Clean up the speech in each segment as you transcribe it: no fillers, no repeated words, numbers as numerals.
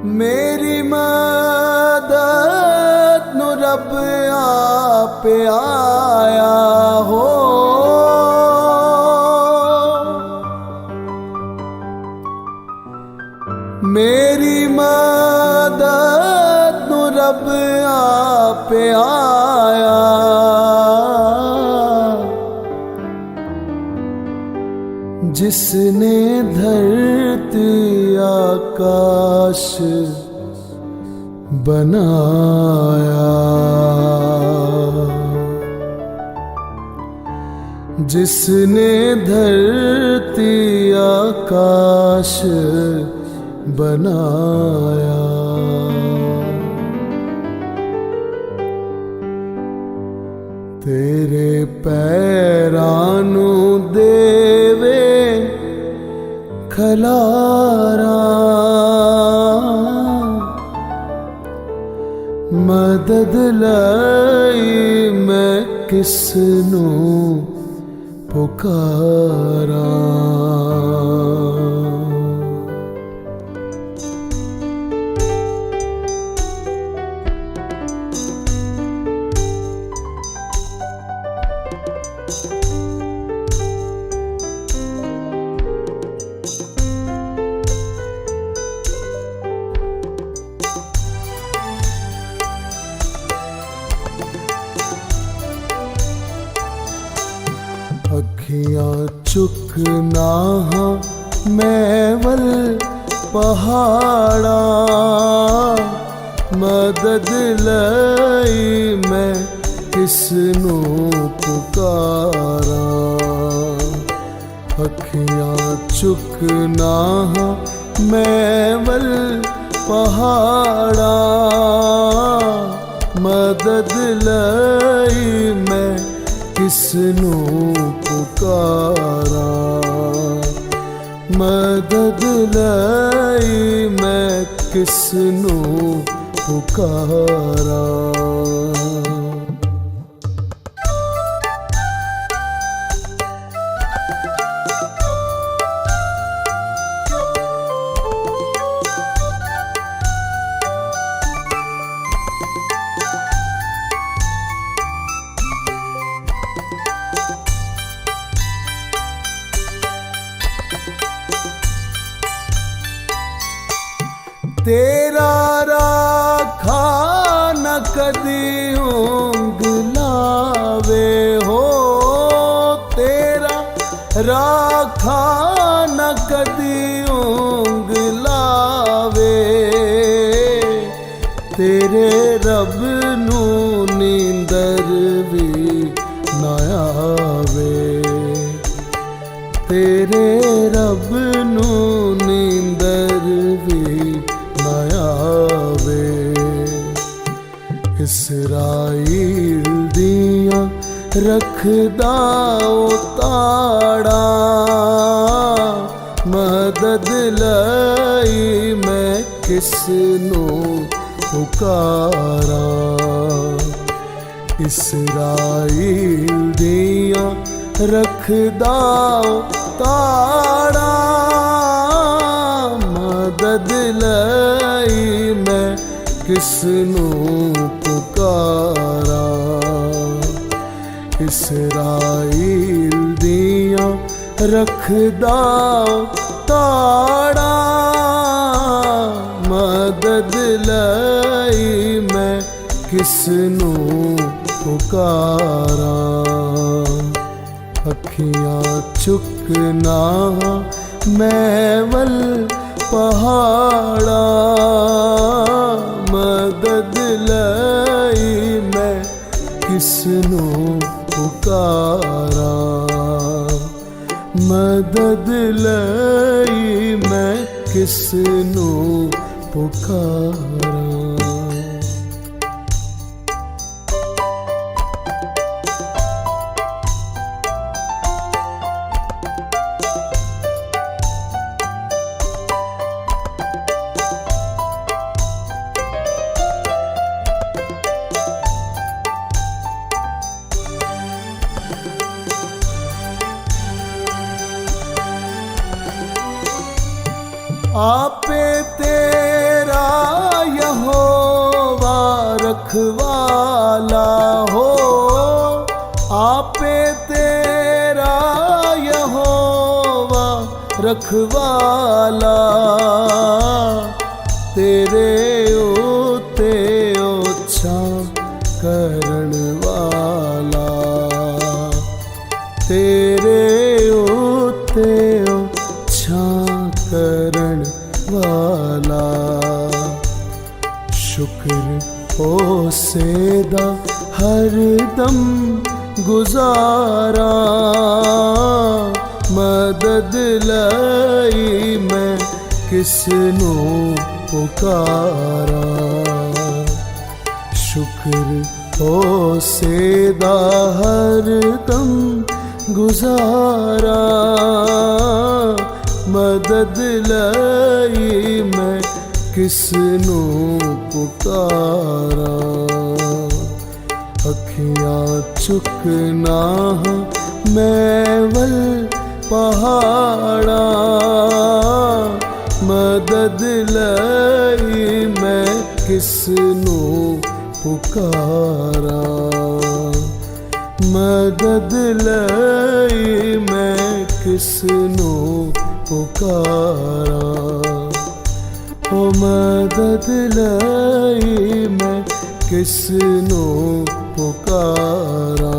मेरी मदद नु रब आप आया हो। मेरी मदद नु रब आप आया। जिसने धरती आकाश बनाया। जिसने धरती आकाश बनाया। तेरे पैरां नू देवे खलारा। मदद लई मैं किसनू पुकारा। अखियां चुक ना मैं वल पहाड़ा। मदद लई मैं किसनू पुकारा। अखियां चुक ना मैं वल पहाड़ा। मदद लई मैं किसनू पुकारा। मदद लई मैं किसनू पुकारा। तेरा राखा न कदी ऊँग लावे हो। तेरा राखा न कदी ऊँग लावे। तेरे रब नू नींदर भी ना आवे। तेरे रब नू नींदर भी आवे। इसराइल दियां रखदा ताड़ा। मदद लई मैं किसनू पुकारा। इसराइल दियां रखदा ताड़ा। मदद लई मैं किसनू पुकारा। इसराइल दियां रखदा ताड़ा। मदद लई मैं किसनू पुकारा। अखियां चुक ना मैं वल पहाड़ा। मदद लई मैं किसनू पुकारा। मदद लई मैं किसनू पुकारा। आपे तेरा रखवाला हो, आपे तेरा यहोवा रखवाला, तेरे उते ओछा करण वाला, तेरे उते ओछा करण वाला। शुक्र होसेदा हरदम गुजारा, मदद लई मैं किसनू पुकारा। शुक्र होसेदा हरदम गुजारा, मदद लई मैं किसनू पुकारा। अखियां चुकना मैं वल पहाड़ा, मदद लई मैं किसनू पुकारा। मदद लई मैं किसनू पुकारा। ओ मदद लई मैं किसनू पुकारा।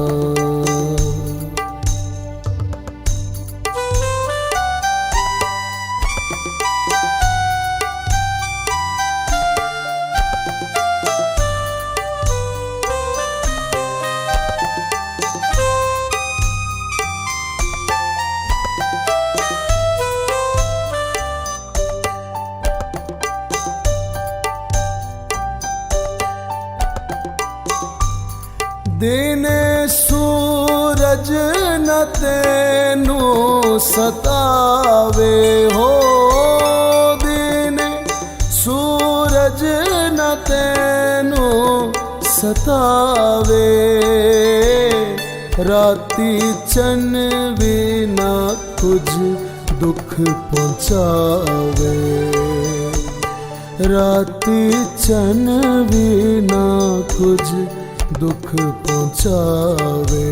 दिन सूरज न तेनू सतावे हो, दिन सूरज न तेनू सतावे, राती चन भी ना कुछ दुख पहुँचावे, राती चन भी ना कुछ दुख पहुँचावे।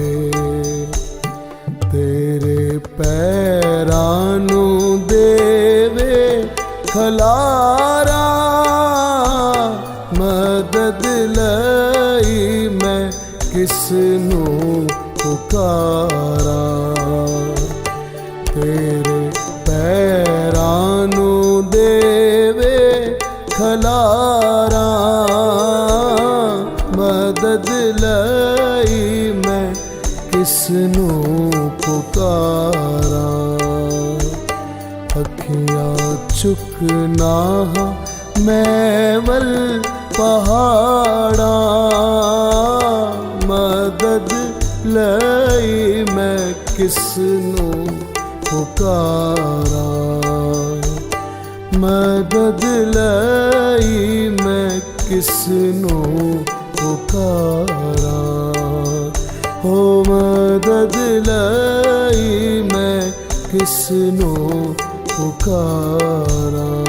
तेरे पैरां नू देवे खलारा, मदद लई मैं किसनू पुकारा। तेरे पैरां नू देवे खलारा, मदद लई मैं किसनू पुकारा। अखियां चुकना मैं वल पहाड़ा, मदद लई मैं किसनू पुकारा। मदद लई मैं किसनू पुकारा। हो मदद लई मैं किसनू पुकारा।